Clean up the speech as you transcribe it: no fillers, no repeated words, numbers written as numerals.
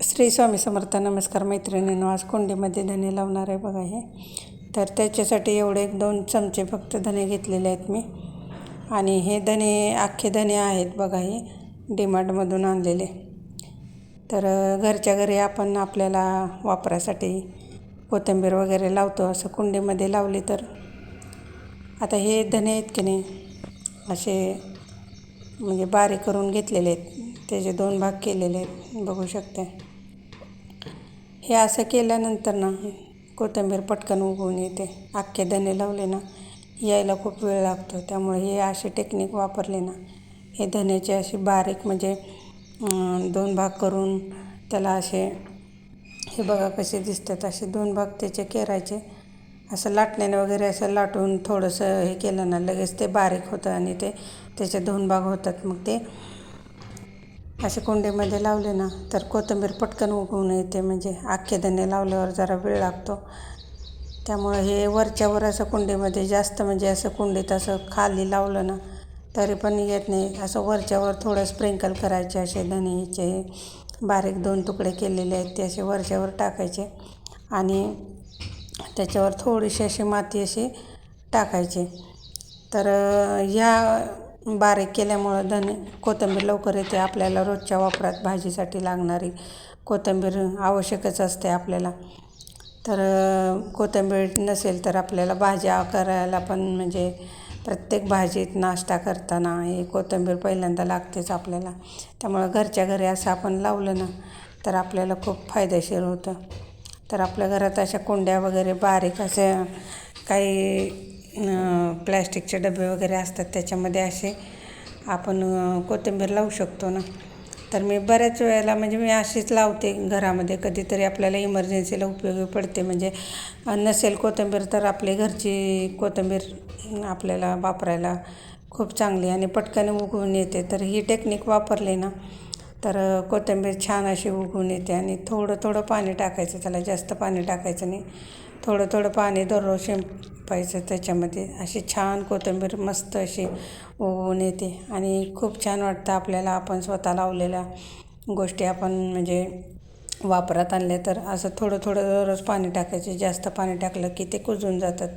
श्री स्वामी समर्थ. नमस्कार मैत्रिणींनो, आज कुंडीमध्ये धने लावणार आहे बघा हे. तर त्याच्यासाठी एवढे 1-2 चमचे फक्त धने घेतलेले आहेत मी. आणि हे धने अख्खे धने आहेत बघा, हे डीमार्टमधून आणलेले. तर घरच्या घरी आपण आपल्याला वापरासाठी कोथिंबीर वगैरे लावतो, असं कुंडीमध्ये लावली तर. आता हे धने आहेत की नाही, असे म्हणजे बारीक करून घेतलेले आहेत. त्याचे 2 भाग केलेले आहेत, बघू शकते. हे असं केल्यानंतर ना कोथिंबीर पटकन उगवून येते. अख्खे धने लावले ना यायला खूप वेळ लागतो. त्यामुळे हे असे टेक्निक वापरले ना, हे धन्याचे असे बारीक म्हणजे 2 भाग करून त्याला असे, हे बघा कसे दिसतात, असे 2 भाग त्याचे केरायचे. असं लाटण्याने वगैरे असं लाटून थोडंसं हे केलं ना, लगेच ते बारीक होतं आणि ते त्याचे 2 भाग होतात. मग ते असे कुंडीमध्ये लावले ना तर कोथिंबीर पटकन उगवून येते. म्हणजे अख्खे धने लावल्यावर जरा वेळ लागतो. त्यामुळे हे वरच्यावर असं कुंडीमध्ये जास्त, म्हणजे असं कुंडीत असं खाली लावलं ना तरी पण येत नाही. असं वरच्यावर थोडं स्प्रिंकल करायचे. असे धनेचे बारीक 2 तुकडे केलेले आहेत ते असे वरच्यावर टाकायचे आणि त्याच्यावर थोडीशी अशी माती अशी टाकायची. तर ह्या बारीक केल्यामुळं कोथिंबीर लवकर येते. आपल्याला रोजच्या वापरात भाजीसाठी लागणारी कोथिंबीर आवश्यकच असते आपल्याला. तर कोथिंबीर नसेल तर आपल्याला भाज्या करायला पण, म्हणजे प्रत्येक भाजीत नाश्ता करताना हे कोथिंबीर पहिल्यांदा लागतेच आपल्याला. त्यामुळं घरच्या घरी असं आपण लावलं ना तर आपल्याला खूप फायदेशीर होतं. तर आपल्या घरात अशा कुंड्या वगैरे बारीक अशा काही प्लॅस्टिकचे डबे वगैरे असतात, त्याच्यामध्ये असे आपण कोथिंबीर लावू शकतो ना. तर मी बऱ्याच वेळेला, म्हणजे मी अशीच लावते घरामध्ये. कधीतरी आपल्याला इमर्जन्सीला उपयोगी पडते. म्हणजे नसेल कोथिंबीर तर आपली घरची कोथिंबीर आपल्याला वापरायला खूप चांगली आणि पटकन उगवून येते. तर ही टेक्निक वापरली ना तर कोथिंबीर छान अशी उगवून येते. आणि थोडं थोडं पाणी टाकायचं, त्याला जास्त पाणी टाकायचं नाही. थोडं थोडं पाणी दररोज शिंपायचं त्याच्यामध्ये. अशी छान कोथिंबीर मस्त अशी उगवून येते आणि खूप छान वाटतं आपल्याला. आपण स्वतः लावलेल्या गोष्टी आपण म्हणजे वापरात आणल्या तर असं थोडं थोडं दररोज पाणी टाकायचे. जास्त पाणी टाकलं की ते कुजून जातात.